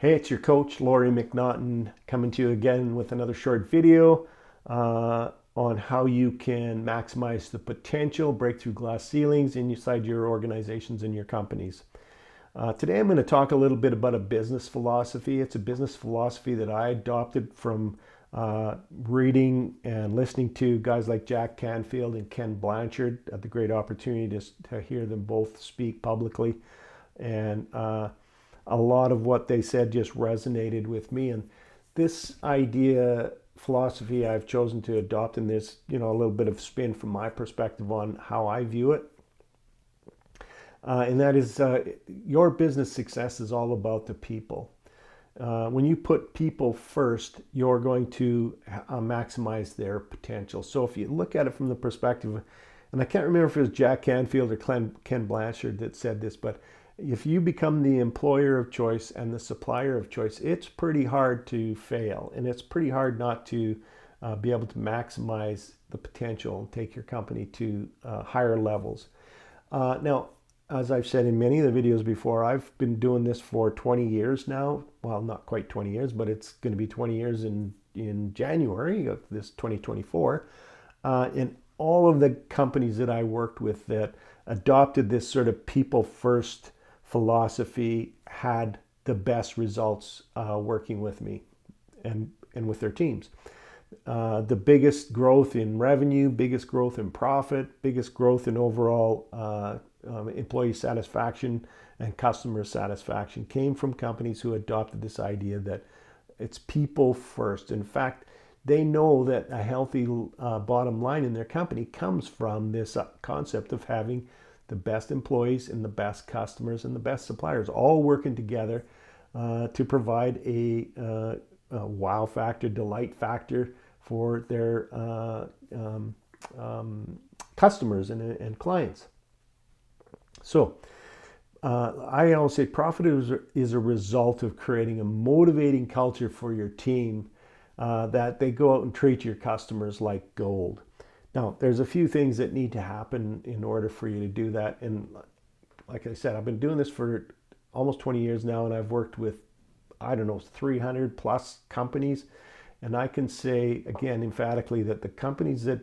Hey, it's your coach, Laurie McNaughton, coming to you again with another short video on how you can maximize the potential, break through glass ceilings inside your organizations and your companies. Today I'm going to talk a little bit about a business philosophy. It's a business philosophy that I adopted from reading and listening to guys like Jack Canfield and Ken Blanchard. I had the great opportunity to hear them both speak publicly. And a lot of what they said just resonated with me. And this idea, philosophy I've chosen to adopt in this, a little bit of spin from my perspective on how I view it. And that is your business success is all about the people. When you put people first, you're going to maximize their potential. So if you look at it from the perspective, and I can't remember if it was Jack Canfield or Ken Blanchard that said this, but if you become the employer of choice and the supplier of choice, it's pretty hard to fail, and it's pretty hard not to be able to maximize the potential and take your company to higher levels. Now, as I've said in many of the videos before, I've been doing this for 20 years now. Well, not quite 20 years, but it's going to be 20 years in January of this 2024. And all of the companies that I worked with that adopted this sort of people first philosophy had the best results working with me and with their teams. The biggest growth in revenue, biggest growth in profit, biggest growth in overall employee satisfaction and customer satisfaction came from companies who adopted this idea that it's people first. In fact, they know that a healthy bottom line in their company comes from this concept of having the best employees and the best customers and the best suppliers all working together to provide a wow factor, delight factor for their customers and clients. So I always say profit is a result of creating a motivating culture for your team that they go out and treat your customers like gold. Now, there's a few things that need to happen in order for you to do that. And like I said, I've been doing this for almost 20 years now, and I've worked with, 300 plus companies. And I can say, again, emphatically, that the companies that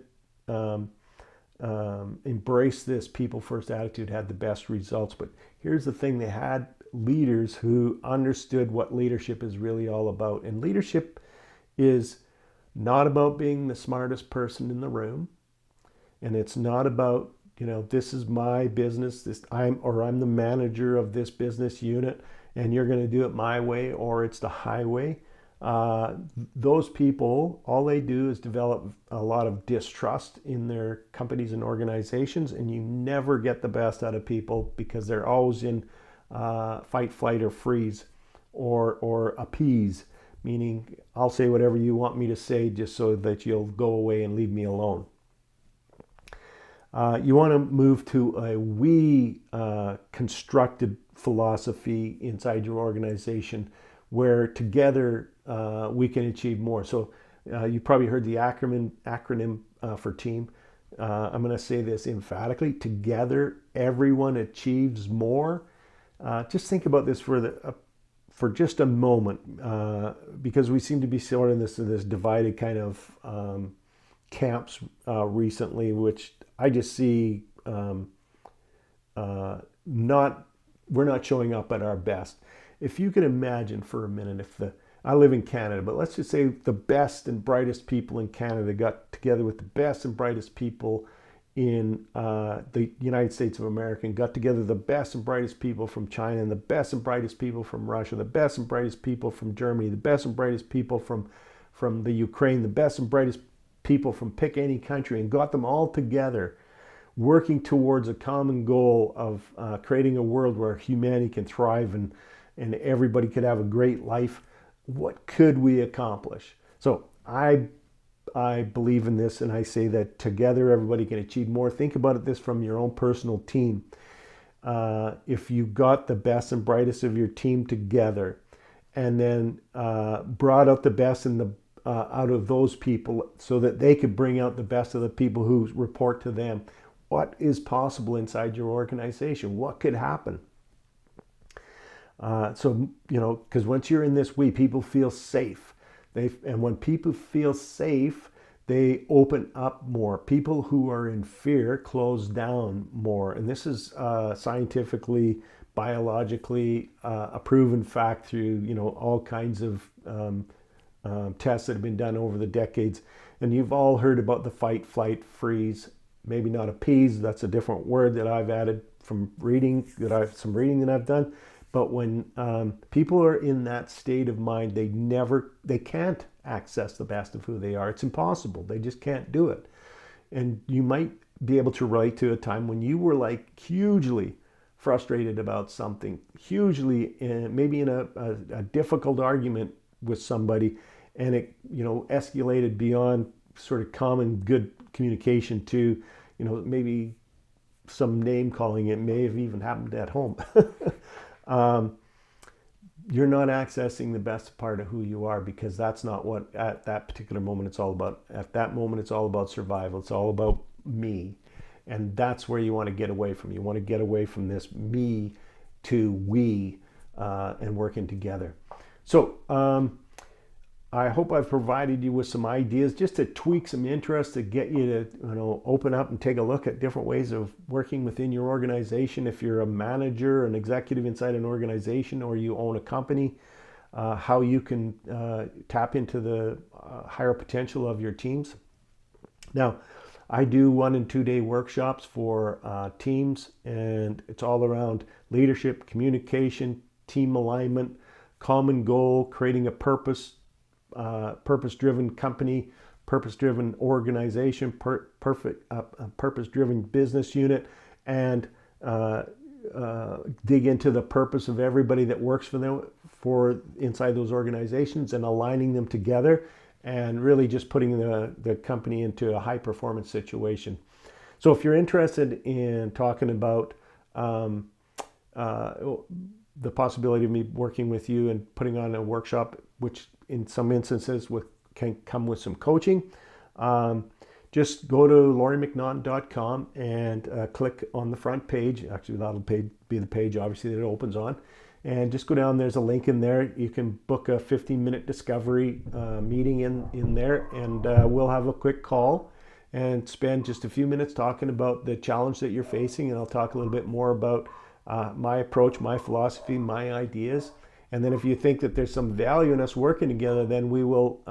embrace this people first attitude had the best results. But here's the thing, they had leaders who understood what leadership is really all about. And leadership is not about being the smartest person in the room. And it's not about, this is my business, I'm the manager of this business unit and you're going to do it my way or it's the highway. Those people, all they do is develop a lot of distrust in their companies and organizations, and you never get the best out of people because they're always in fight, flight, or freeze or appease, meaning I'll say whatever you want me to say just so that you'll go away and leave me alone. You want to move to a we constructed philosophy inside your organization where together we can achieve more. So you probably heard the acronym for team. I'm going to say this emphatically. Together, everyone achieves more. Just think about this for just a moment, because we seem to be sort of in this divided kind of camps recently, which I just see we're not showing up at our best. If you can imagine for a minute, I live in Canada, but let's just say the best and brightest people in Canada got together with the best and brightest people in the United States of America, and got together the best and brightest people from China and the best and brightest people from Russia, the best and brightest people from Germany, the best and brightest people from the Ukraine, the best and brightest people from pick any country, and got them all together working towards a common goal of creating a world where humanity can thrive and everybody could have a great life. What could we accomplish? So I believe in this, and I say that together everybody can achieve more. Think about this from your own personal team. If you got the best and brightest of your team together and then brought out the best and out of those people so that they could bring out the best of the people who report to them, what is possible inside your organization? What could happen? So, because once you're in this we, people feel safe. And when people feel safe, they open up more. People who are in fear close down more. And this is scientifically, biologically a proven fact through, all kinds of tests that have been done over the decades. And you've all heard about the fight, flight, freeze, maybe not appease. That's a different word that I've added from reading that I've done. But when people are in that state of mind, they can't access the best of who they are. It's impossible. They just can't do it. And you might be able to relate to a time when you were like hugely frustrated about something, hugely, maybe in a difficult argument with somebody, and it, escalated beyond sort of common good communication to, maybe some name calling. It may have even happened at home. You're not accessing the best part of who you are, because that's not what at that particular moment it's all about. At that moment, it's all about survival. It's all about me. And that's where you want to get away from. You want to get away from this me to we and working together. So I hope I've provided you with some ideas just to tweak some interest, to get you to open up and take a look at different ways of working within your organization. If you're a manager, an executive inside an organization, or you own a company, how you can tap into the higher potential of your teams. Now, I do 1 and 2 day workshops for teams, and it's all around leadership, communication, team alignment, common goal, creating a purpose-driven company, purpose-driven organization, purpose-driven business unit, and dig into the purpose of everybody that works for them, for inside those organizations, and aligning them together, and really just putting the company into a high performance situation. So if you're interested in talking about the possibility of me working with you and putting on a workshop, which in some instances can come with some coaching, just go to lauriemcnaughton.com and click on the front page. Actually, that'll be the page, obviously, that it opens on. And just go down, there's a link in there. You can book a 15-minute discovery meeting in there, and we'll have a quick call and spend just a few minutes talking about the challenge that you're facing. And I'll talk a little bit more about my approach, my philosophy, my ideas. And then if you think that there's some value in us working together, then we will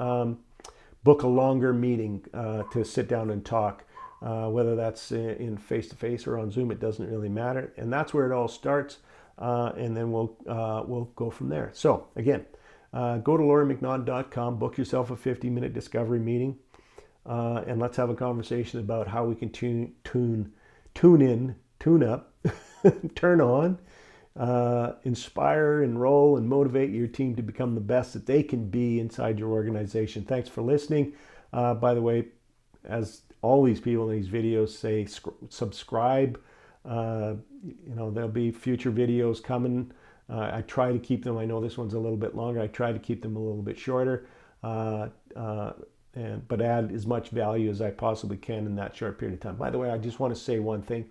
book a longer meeting to sit down and talk, whether that's in face-to-face or on Zoom. It doesn't really matter. And that's where it all starts. And then we'll go from there. So again, go to lauriemcnaughton.com, book yourself a 50-minute discovery meeting, and let's have a conversation about how we can tune up, turn on, inspire, enroll, and motivate your team to become the best that they can be inside your organization. Thanks for listening. By the way, as all these people in these videos say, subscribe. There'll be future videos coming. I try to keep them, I know this one's a little bit longer, I try to keep them a little bit shorter, but add as much value as I possibly can in that short period of time. By the way, I just want to say one thing.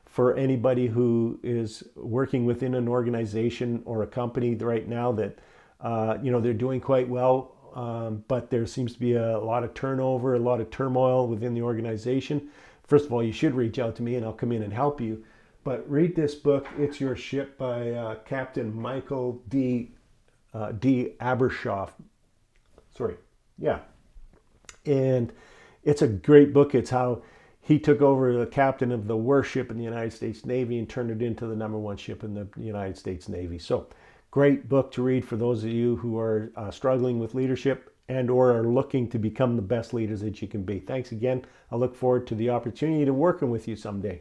For anybody who is working within an organization or a company right now that, they're doing quite well, but there seems to be a lot of turnover, a lot of turmoil within the organization. First of all, you should reach out to me and I'll come in and help you. But read this book, It's Your Ship, by Captain Michael D. Abershoff. And it's a great book. It's how he took over the captain of the worst ship in the United States Navy and turned it into the #1 ship in the United States Navy. So great book to read for those of you who are struggling with leadership and or are looking to become the best leaders that you can be. Thanks again. I look forward to the opportunity to working with you someday.